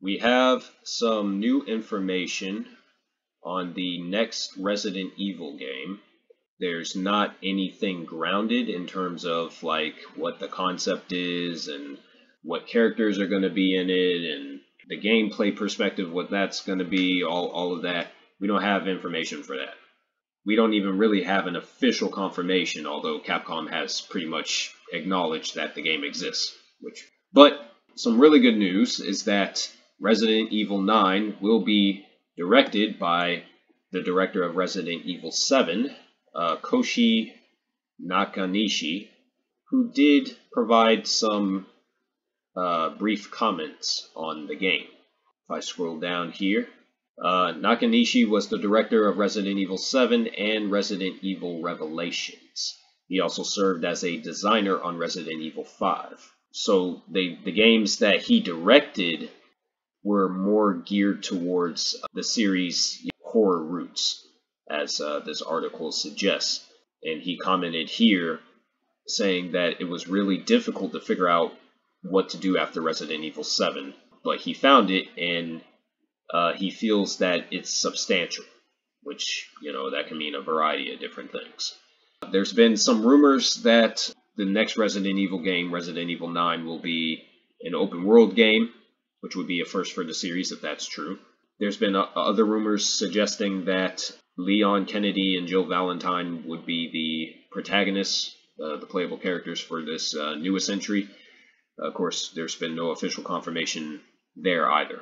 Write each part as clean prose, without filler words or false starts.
We have some new information on the next Resident Evil game. There's not anything grounded in terms of like what the concept is and what characters are going to be in it and the gameplay perspective, what that's going to be, all of that. We don't have information for that. We don't even really have an official confirmation, although Capcom has pretty much acknowledged that the game exists. But some really good news is that Resident Evil 9 will be directed by the director of Resident Evil 7, Koshi Nakanishi, who did provide some brief comments on the game. If I scroll down here, Nakanishi was the director of Resident Evil 7 and Resident Evil Revelations. He also served as a designer on Resident Evil 5. So the games that he directed were more geared towards the series' horror roots, as this article suggests. And he commented here saying that it was really difficult to figure out what to do after Resident Evil 7, but he found it, and he feels that it's substantial, which, that can mean a variety of different things. There's been some rumors that the next Resident Evil game, Resident Evil 9, will be an open world game, which would be a first for the series if that's true. There's been other rumors suggesting that Leon Kennedy and Jill Valentine would be the protagonists, the playable characters for this newest entry. Of course, there's been no official confirmation there either.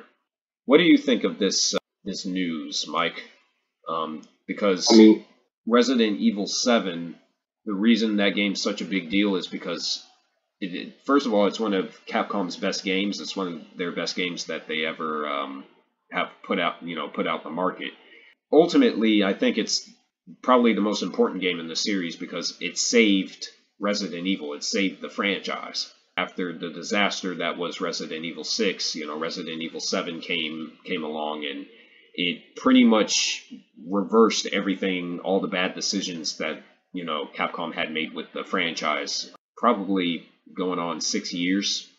What do you think of this news, Mike? Because Resident Evil 7, the reason that game's such a big deal is because, first of all, it's one of Capcom's best games. It's one of their best games that they ever have put out the market. Ultimately, I think it's probably the most important game in the series because it saved Resident Evil. It saved the franchise. After the disaster that was Resident Evil 6, Resident Evil 7 came along, and it pretty much reversed everything, all the bad decisions that, Capcom had made with the franchise, probably going on 6 years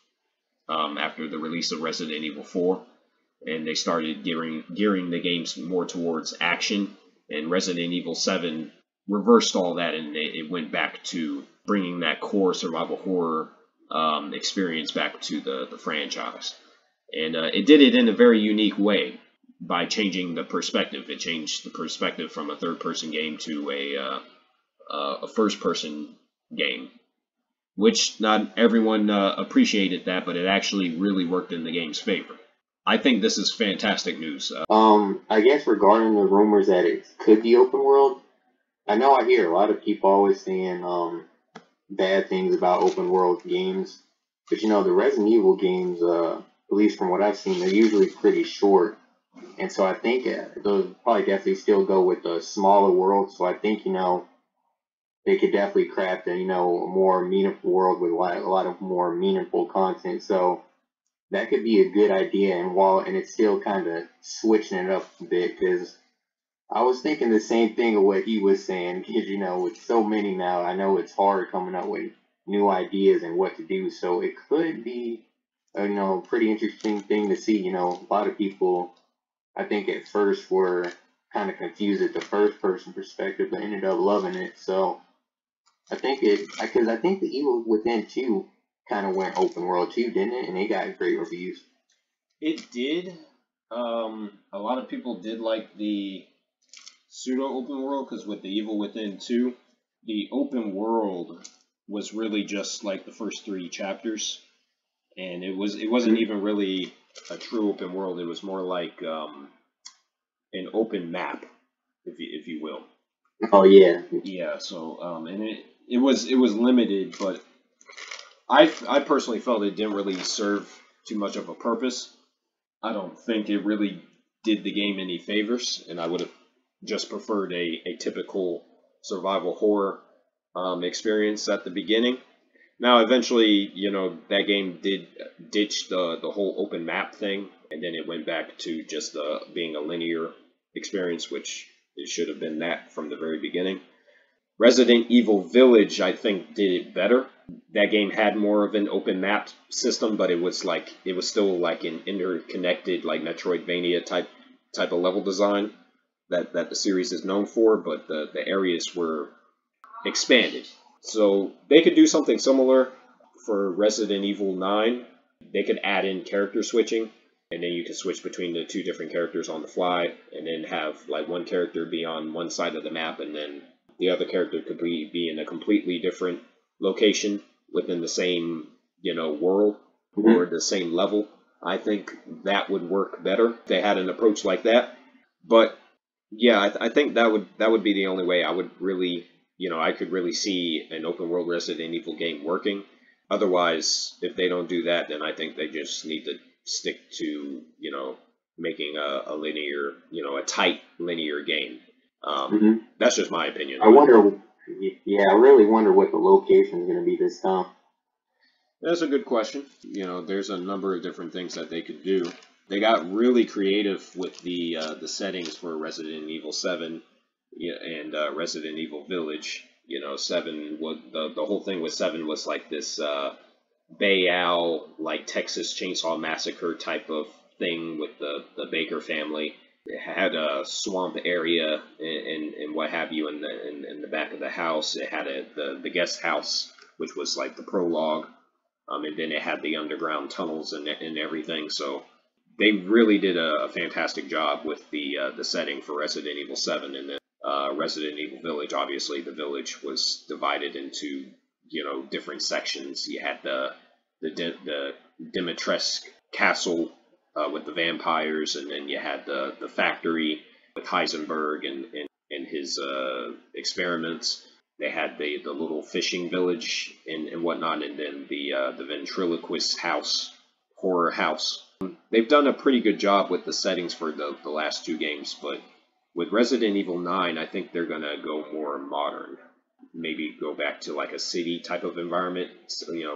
after the release of Resident Evil 4. And they started gearing the games more towards action, and Resident Evil 7 reversed all that, and it went back to bringing that core survival horror experience back to the franchise. And it did it in a very unique way by changing the perspective. It changed the perspective from a third-person game to a first-person game, which not everyone appreciated that, but it actually really worked in the game's favor. I think this is fantastic news. I guess regarding the rumors that it could be open world, I know I hear a lot of people always saying bad things about open world games, but the Resident Evil games, at least from what I've seen, they're usually pretty short, and so I think they'll probably definitely still go with a smaller world. So I think they could definitely craft a more meaningful world with a lot of more meaningful content. So that could be a good idea, and it's still kind of switching it up a bit, because I was thinking the same thing of what he was saying, because, with so many now, I know it's hard coming up with new ideas and what to do, so it could be a, pretty interesting thing to see. A lot of people, I think at first were kind of confused at the first person perspective, but ended up loving it. So I think because I think the Evil Within 2 kind of went open world too, didn't it? And it got great reviews. It did. A lot of people did like the pseudo open world, because with the Evil Within 2, the open world was really just like the first 3 chapters, and it wasn't even really a true open world. It was more like an open map, if you will. Oh yeah. Yeah. So and it was limited, but I personally felt it didn't really serve too much of a purpose. I don't think it really did the game any favors, and I would have just preferred a typical survival horror experience at the beginning. Now, eventually, that game did ditch the whole open map thing, and then it went back to just being a linear experience, which it should have been that from the very beginning. Resident Evil Village, I think, did it better. That game had more of an open map system, but it was still like an interconnected, like Metroidvania type of level design that the series is known for. But the areas were expanded, so they could do something similar for Resident Evil 9. They could add in character switching, and then you can switch between the two different characters on the fly, and then have like one character be on one side of the map, and then the other character could be in a completely different location within the same, world or the same level. I think that would work better if they had an approach like that. But yeah, I think that would be the only way I would really, I could really see an open world Resident Evil game working. Otherwise, if they don't do that, then I think they just need to stick to, making a linear, a tight linear game. That's just my opinion. I really wonder what the location is going to be this time. That's a good question. There's a number of different things that they could do. They got really creative with the settings for Resident Evil 7 and Resident Evil Village. 7 was the whole thing with 7 was like this Bay Owl, like Texas Chainsaw Massacre type of thing with the Baker family. It had a swamp area and what have you in the back of the house. It had the guest house, which was like the prologue, and then it had the underground tunnels and everything. So they really did a fantastic job with the setting for Resident Evil 7, and then Resident Evil Village. Obviously, the village was divided into different sections. You had the Dimitrescu castle with the vampires, and then you had the factory with Heisenberg and his experiments. They had the little fishing village and whatnot, and then the ventriloquist house, horror house. They've done a pretty good job with the settings for the last two games, but with Resident Evil 9, I think they're gonna go more modern. Maybe go back to like a city type of environment,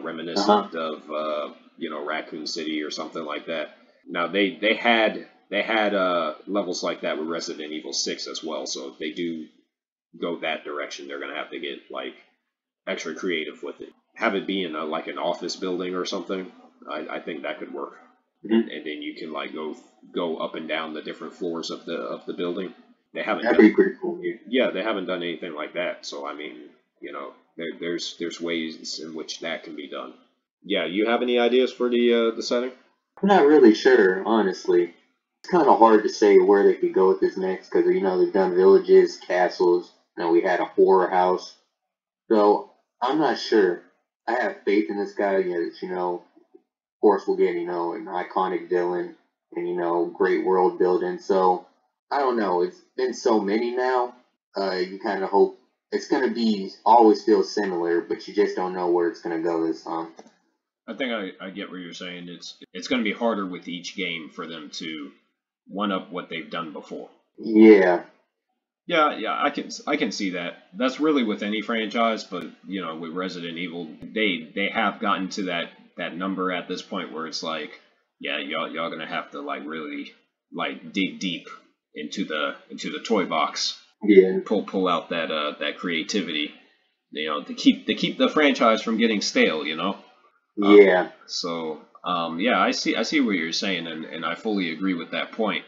reminiscent of Raccoon City or something like that. Now they had levels like that with Resident Evil 6 as well. So if they do go that direction, they're gonna have to get like extra creative with it. Have it be in like an office building or something. I think that could work. And then you can like go up and down the different floors of the building. They haven't. That'd be pretty cool. Yeah, they haven't done anything like that. So I mean, there's ways in which that can be done. Yeah, you have any ideas for the setting? I'm not really sure, honestly. It's kind of hard to say where they could go with this next because they've done villages, castles. Now we had a horror house, so I'm not sure. I have faith in this guy. Of course we'll get an iconic villain and great world building. So I don't know. It's been so many now. You kind of hope it's going to be always feel similar, but you just don't know where it's going to go this time. I think I get what you're saying. It's going to be harder with each game for them to one up what they've done before. Yeah. Yeah, I can see that. That's really with any franchise, but with Resident Evil, they have gotten to that number at this point where it's like, yeah, y'all gonna have to like really like dig deep into the toy box. Yeah. And pull out that creativity, to keep the franchise from getting stale, Yeah. So yeah, I see what you're saying, and I fully agree with that point.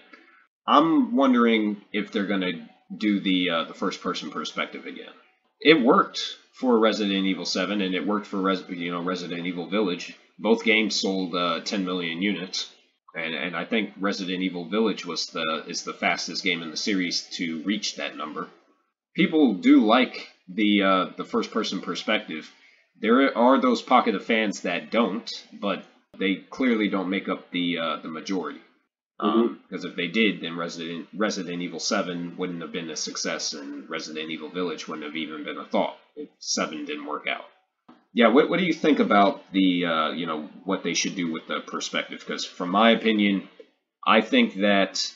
I'm wondering if they're gonna do the first person perspective again. It worked for Resident Evil 7, and it worked for Resident Evil Village. Both games sold 10 million units, and I think Resident Evil Village is the fastest game in the series to reach that number. People do like the first person perspective. There are those pocket of fans that don't, but they clearly don't make up the majority. Because if they did, then Resident Evil 7 wouldn't have been a success, and Resident Evil Village wouldn't have even been a thought if 7 didn't work out. Yeah, what do you think about the what they should do with the perspective? Because from my opinion, I think that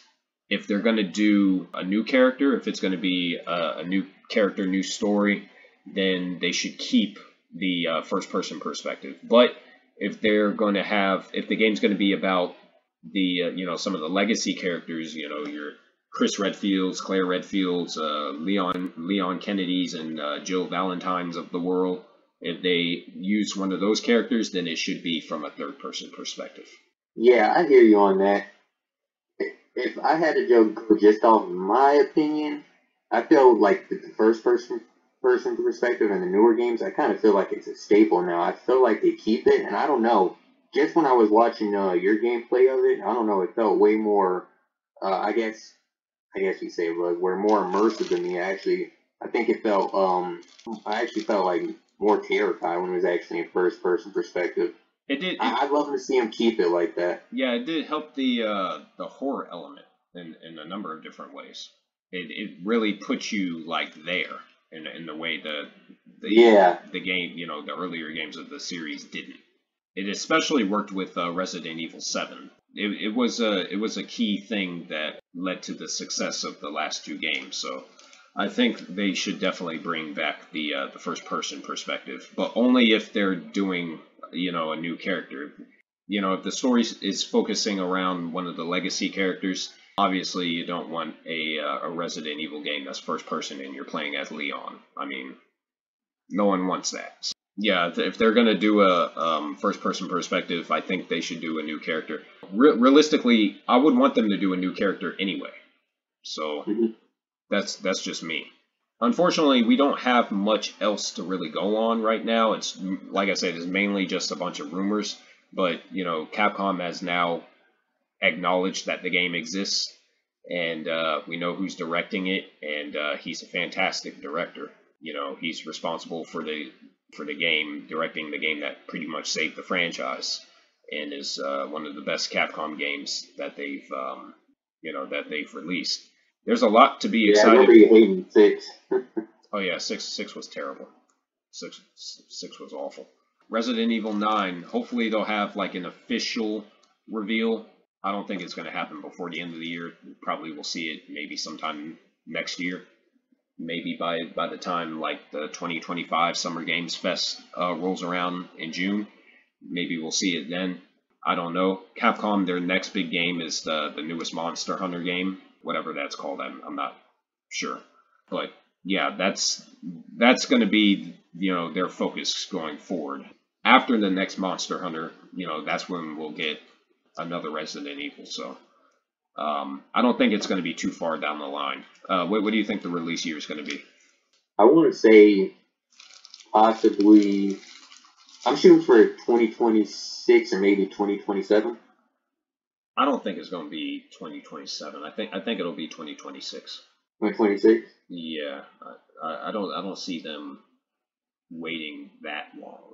if they're going to do a new character, if it's going to be a new character, new story, then they should keep the first person perspective. But if the game's going to be about the some of the legacy characters, your Chris Redfields, Claire Redfields, Leon Kennedys, and Jill Valentines of the world. If they use one of those characters, then it should be from a third-person perspective. Yeah, I hear you on that. If I had to go just off my opinion, I feel like the first person perspective in the newer games, I kind of feel like it's a staple now. I feel like they keep it, and I don't know. Just when I was watching your gameplay of it, I don't know. It felt way more. I guess you say it was. Were more immersive than me. I think it felt. I actually felt like more terrified when it was actually in first person perspective. It did. I'd love to see him keep it like that. Yeah, it did help the horror element in a number of different ways. It really puts you like there in the way the game, the earlier games of the series didn't. It especially worked with Resident Evil 7. It was a key thing that led to the success of the last two games. So I think they should definitely bring back the first person perspective, but only if they're doing a new character. If the story is focusing around one of the legacy characters, obviously you don't want a Resident Evil game that's first person and you're playing as Leon. I mean, no one wants that. So, yeah, if they're going to do a first person perspective, I think they should do a new character. Realistically, I would want them to do a new character anyway. So that's just me. Unfortunately, we don't have much else to really go on right now. It's, like I said, it's mainly just a bunch of rumors. But, Capcom has now acknowledged that the game exists. And we know who's directing it. And he's a fantastic director. He's responsible for the game, directing the game that pretty much saved the franchise. And is one of the best Capcom games that they've released. There's a lot to be excited. I remember you hating 6. Oh yeah, 6 was terrible. 6 was awful. Resident Evil 9, hopefully they'll have like an official reveal. I don't think it's going to happen before the end of the year. Probably we'll see it maybe sometime next year. Maybe by the time like the 2025 Summer Games Fest rolls around in June. Maybe we'll see it then. I don't know. Capcom, their next big game is the newest Monster Hunter game. Whatever that's called, I'm not sure. But yeah, that's going to be their focus going forward. After the next Monster Hunter, that's when we'll get another Resident Evil. So I don't think it's going to be too far down the line. What do you think the release year is going to be? I want to say possibly. I'm shooting for 2026 or maybe 2027. I don't think it's going to be 2027. I think it'll be 2026. 2026? Yeah, I don't see them waiting that long.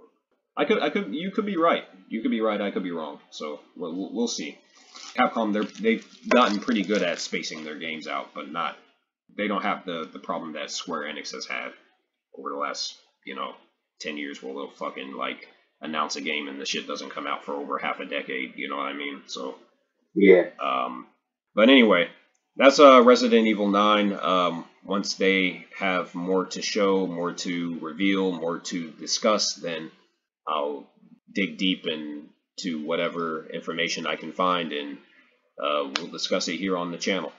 You could be right. You could be right. I could be wrong. So we'll see. Capcom, they've gotten pretty good at spacing their games out, but they don't have the problem that Square Enix has had over the last 10 years, where they'll fucking like announce a game and the shit doesn't come out for over half a decade. You know what I mean? So. Yeah. But anyway, that's Resident Evil 9. Once they have more to show, more to reveal, more to discuss, then I'll dig deep into whatever information I can find, and we'll discuss it here on the channel.